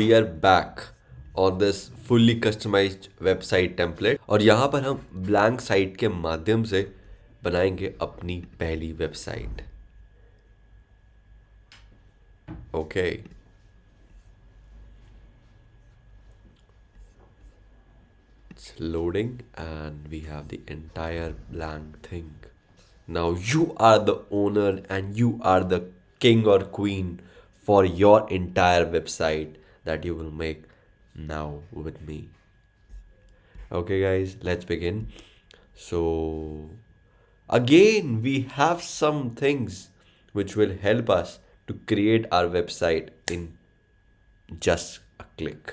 we are back on this fully customized website template और यहाँ पर हम blank site के माध्यम से बनाएंगे अपनी पहली website. Okay. It's loading and we have the entire blank thing. Now you are the owner and you are the king or queen for your entire website that you will make now with me. Okay, guys, let's begin. So, again, we have some things which will help us to create our website in just a click.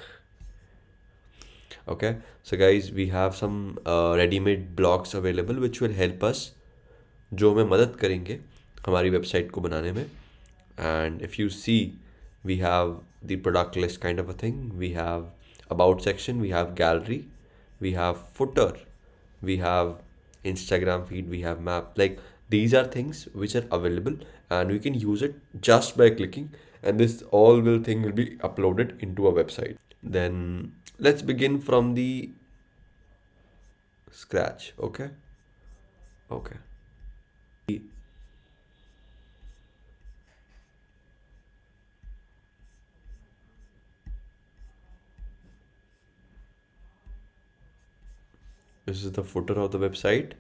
Okay, so guys, we have some ready-made blocks available which will help us, जो हमें मदद करेंगे हमारी website को बनाने में. And if you see, we have the product list kind of a thing. We have about section, we have gallery, we have footer, we have Instagram feed, we have map. Like these are things which are available and we can use it just by clicking, and this all will thing will be uploaded into a website. Then let's begin from the scratch. Okay. This is the footer of the website.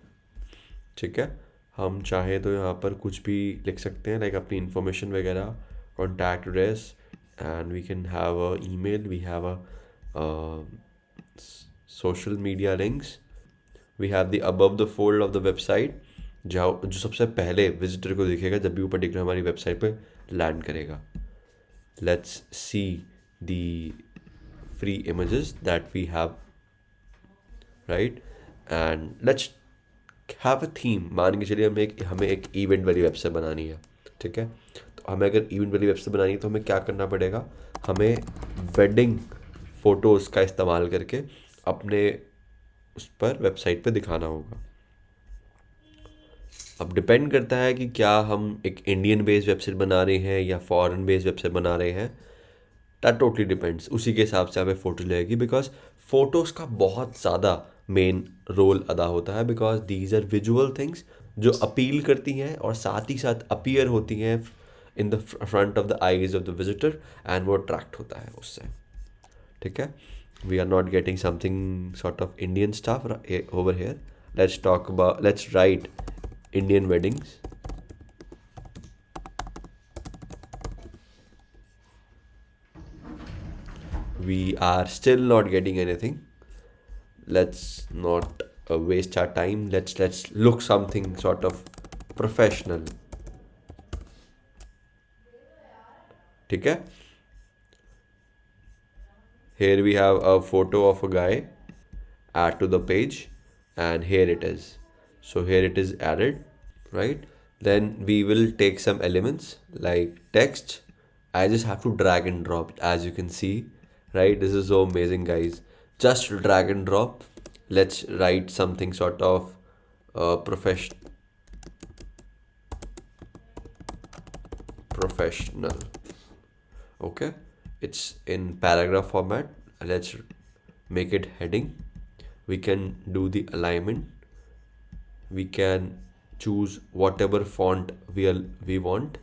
ठीक है, हम चाहे तो यहाँ पर कुछ भी लिख सकते हैं, लाइक अपनी इंफॉर्मेशन वगैरह, contact address, and we can have a email, we have a social media links, we have the above the fold of the website, जो सबसे पहले विजिटर को दिखेगा जब भी वो पर्टिकुलर हमारी वेबसाइट पे लैंड करेगा. Let's see the free images that we have, right, and let's have a theme. मान के चलिए हमें एक इवेंट वाली वेबसाइट बनानी है. ठीक है, तो हमें अगर इवेंट वाली वेबसाइट बनानी है तो हमें क्या करना पड़ेगा, हमें वेडिंग फ़ोटोज़ का इस्तेमाल करके अपने उस पर वेबसाइट पे दिखाना होगा. अब डिपेंड करता है कि क्या हम एक इंडियन बेस्ड वेबसाइट बना रहे हैं या फॉरेन बेस्ड वेबसाइट बना रहे हैं. That totally depends. उसी के हिसाब से हमें फ़ोटो लगेगी, बिकॉज फ़ोटोज़ का बहुत ज़्यादा मेन रोल अदा होता है, because these are visual things जो अपील करती हैं और साथ ही साथ अपीयर होती हैं in the front of the eyes of the visitor, and वो अट्रैक्ट होता है उससे. ठीक है, we are not getting something sort of Indian staff over here. Let's write Indian weddings. We are still not getting anything. Let's not waste our time. Let's look something sort of professional. ठीक है, here we have a photo of a guy. Add to the page, and here it is. So here it is added, right? Then we will take some elements like text. I just have to drag and drop, as you can see, right? This is so amazing, guys. Just drag and drop. Let's write something sort of professional. Okay, it's in paragraph format. Let's make it heading. We can do the alignment. We can choose whatever font we want.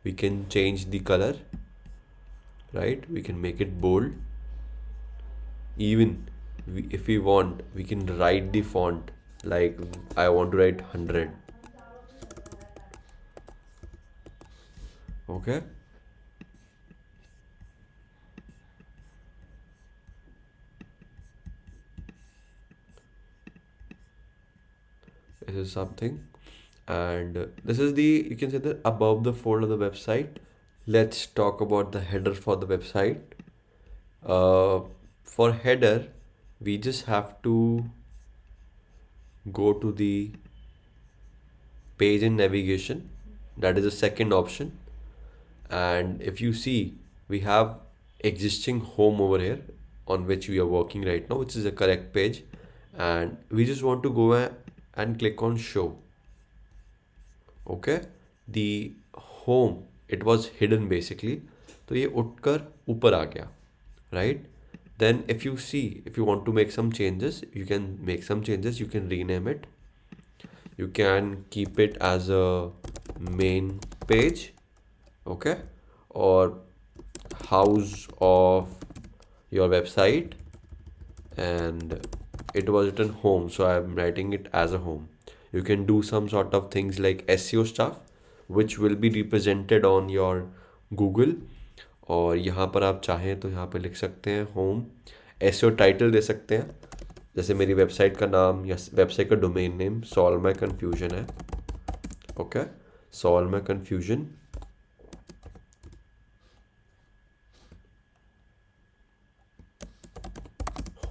We can change the color, right? We can make it bold. Even if we want, we can write the font, like I want to write 100. Okay, this is something, and this is the, you can say, the above the fold of the website. Let's talk about the header for the website. For header, we just have to go to the page and navigation. That is the second option. And if you see, we have existing home over here on which we are working right now, which is the correct page, and we just want to go and click on show. Okay, the home, it was hidden basically, तो ये उठकर ऊपर आ गया, right. Then if you see, if you want to make some changes, you can make some changes. You can rename it. You can keep it as a main page, okay, or house of your website, and it was written home, so I'm writing it as a home. You can do some sort of things like SEO stuff, which will be represented on your Google. और यहाँ पर आप चाहें तो यहाँ पे लिख सकते हैं होम. एसईओ टाइटल दे सकते हैं, जैसे मेरी वेबसाइट का नाम या वेबसाइट का domain name solve my confusion है. Okay, solve my confusion.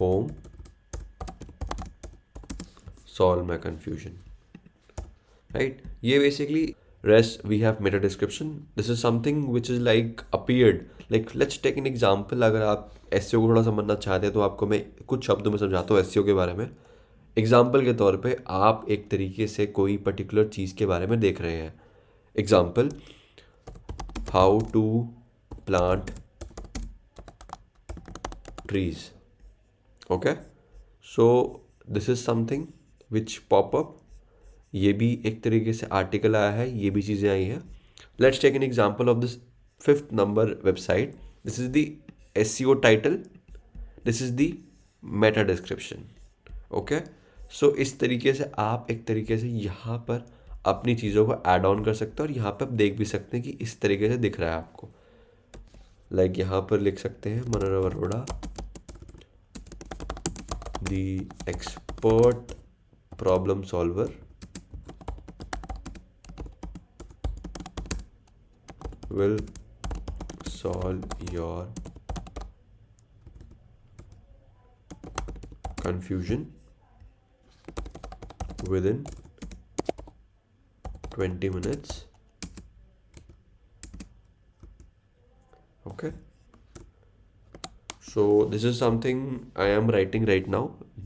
Home solve my confusion, right? ये basically rest we have meta description. This is something which is like appeared, like let's take an example. अगर आप SEO को थोड़ा समझना चाहते हैं तो आपको मैं कुछ शब्दों में समझाता हूँ SEO के बारे में. एग्जाम्पल के तौर पे आप एक तरीके से कोई पर्टिकुलर चीज़ के बारे में देख रहे हैं. Example, how to plant trees. Okay, so this is something which pop up. ये भी एक तरीके से आर्टिकल आया है, ये भी चीज़ें आई हैं. Let's take an example of this 5th number website. This is the SEO title, this is the meta description. Okay, so इस तरीके से आप एक तरीके से यहाँ पर अपनी चीज़ों को ऐड ऑन कर सकते हैं, और यहाँ पर आप देख भी सकते हैं कि इस तरीके से दिख रहा है आपको. लाइक यहाँ पर लिख सकते हैं मनोरम Arora the expert problem solver will solve your confusion within 20 minutes. Okay, so this is something I am writing right now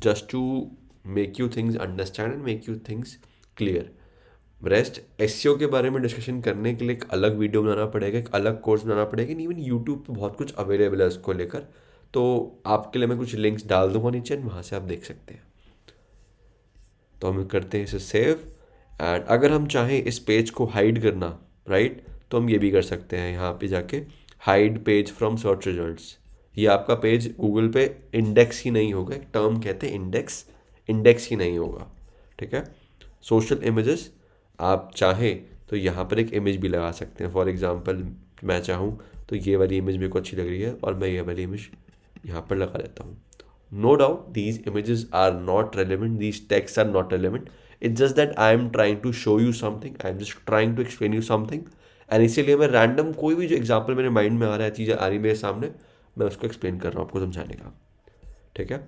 just to make you things understand and make you things clear. Rest SEO के बारे में discussion करने के लिए एक अलग video बनाना पड़ेगा, एक अलग कोर्स बनाना पड़ेगा. इवन यूट्यूब पे बहुत कुछ अवेलेबल है उसको लेकर, तो आपके लिए मैं कुछ लिंक्स डाल दूंगा नीचे, वहाँ से आप देख सकते हैं. तो हम करते हैं इसे सेव. एंड अगर हम चाहें इस पेज को हाइड करना, राइट, तो हम ये भी कर सकते हैं. यहाँ पे जाके hide page from search results. ये आपका पेज गूगल पे इंडेक्स ही नहीं होगा. एक टर्म कहते हैं इंडेक्स ही नहीं होगा. ठीक है. सोशल इमेजेस, आप चाहें तो यहाँ पर एक इमेज भी लगा सकते हैं. फॉर एग्जांपल मैं चाहूँ तो ये वाली इमेज मेरे को अच्छी लग रही है और मैं ये वाली इमेज यहाँ पर लगा देता हूँ. No doubt these images are not relevant, these text are not relevant. It's just that I am trying to show you something, I am just trying to explain you something. And इसीलिए मैं random कोई भी जो example मेरे mind में आ रहा है, चीज़ें आ रही मेरे सामने, मैं उसको एक्सप्लेन कर रहा हूँ आपको समझाने का. ठीक है.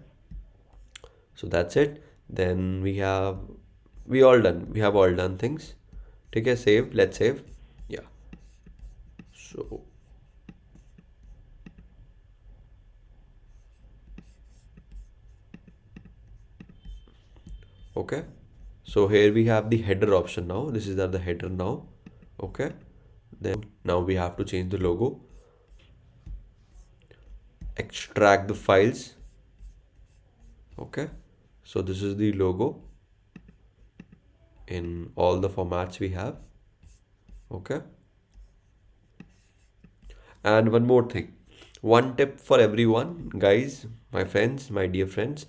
So that's it. Then we have all done things. ठीक है. Save, let's save. Yeah so okay, so here we have the header option now. This is the header now. Okay, then now we have to change the logo, extract the files. Okay, so this is the logo in all the formats we have. Okay, and one more thing, one tip for everyone, guys, my friends, my dear friends.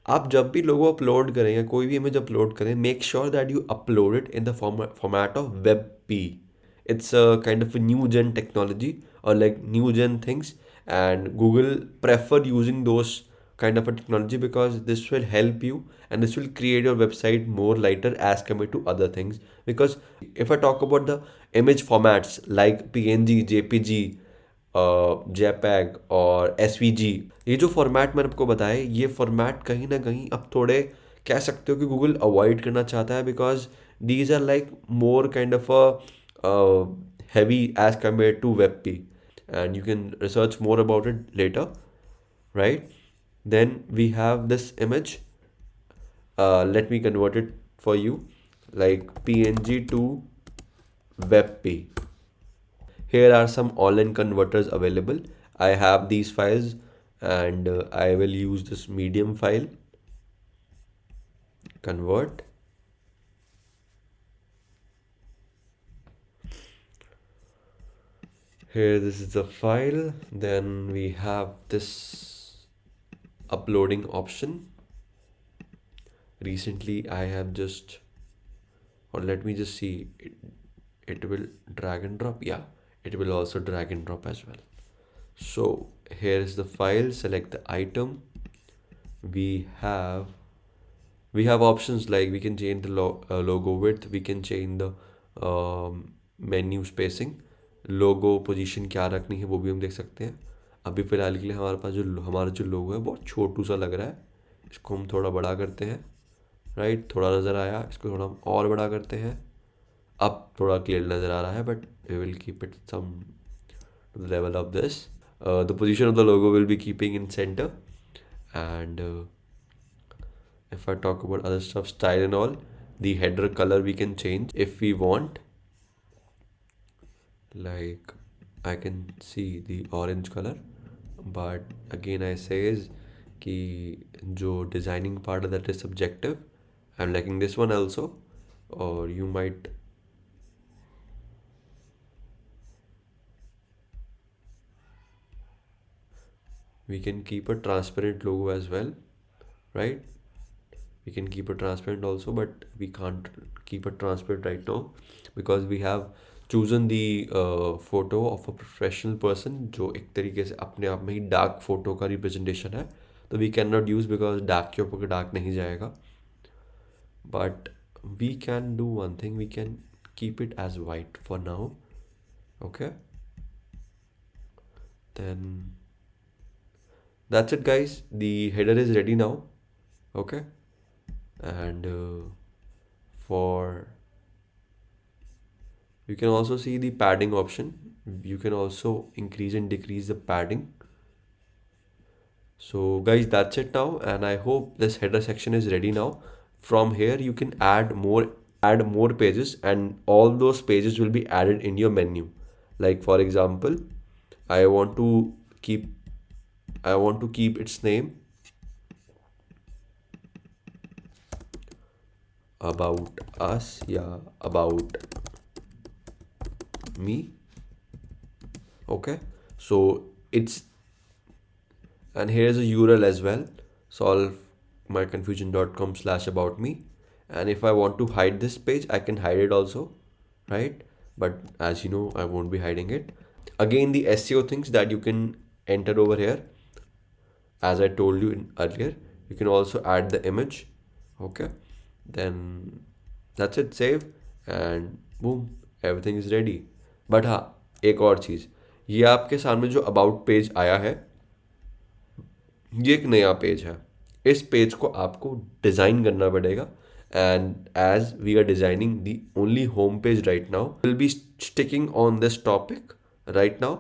आप जब भी लोगो upload करें या कोई भी image upload करें, make sure that you upload it in the format of WebP. It's a kind of new gen technology और like new gen things, and Google prefer using those kind of a technology because this will help you and this will create your website more lighter as compared to other things. Because if I talk about the image formats like PNG, JPG, JPEG और SVG, ये जो format मैंने आपको बताया, ये format कहीं ना कहीं अब थोड़े कह सकते हो कि गूगल अवॉइड करना चाहता है, because these are like more kind of a heavy as compared to WebP, and you can research more about it later, right? Then we have this image. Let me convert it for you, like PNG to WebP. Here are some online converters available. I have these files, and I will use this medium file, convert. Here, this is the file. Then we have this uploading option. Recently, I have just, or let me just see, it will drag and drop. Yeah, it will also drag and drop as well. So here is the file, select the item. We have options like we can change the logo width, we can change the menu spacing, logo position क्या रखनी है वो भी हम देख सकते हैं. अभी फ़िलहाल के लिए हमारे पास जो हमारा जो लोगो है बहुत छोटू सा लग रहा है, इसको हम थोड़ा बड़ा करते हैं. राइट, थोड़ा नज़र आया, इसको थोड़ा हम और बड़ा करते हैं. अब थोड़ा क्लियर नज़र आ रहा है, but we will keep it some to the level of this. The position of the logo will be keeping in center, and if I talk about other stuff, style and all, the header color we can change if we want. Like I can see the orange color, but again I say is कि जो designing part that is subjective. I'm liking this one also, or you might we can keep a transparent logo as well, right? We can keep it transparent also, but we can't keep it transparent right now because we have chosen the photo of a professional person जो एक तरीके से अपने आप में ही dark photo का representation है, तो we cannot use because dark के ऊपर डार्क नहीं जाएगा. But we can do one thing, we can keep it as white for now. Okay, then that's it guys, the header is ready now. Okay, and for you can also see the padding option. You can also increase and decrease the padding. So guys, that's it now, and I hope this header section is ready now. From here you can add more pages, and all those pages will be added in your menu. Like for example, I want to keep its name about us, yeah, about me. Okay, so it's, and here's a URL as well, solvemyconfusion.com/about me. And if I want to hide this page, I can hide it also, right? But as you know, I won't be hiding it. Again, the SEO things that you can enter over here, as I told you earlier, you can also add the image. Okay, then that's it, save, and boom, everything is ready. But हाँ, एक और चीज़, ये आपके सामने जो about page आया है, ये एक नया पेज है. इस पेज को आपको डिज़ाइन करना पड़ेगा, and as we are designing the only home page right now, we'll be sticking on this topic right now.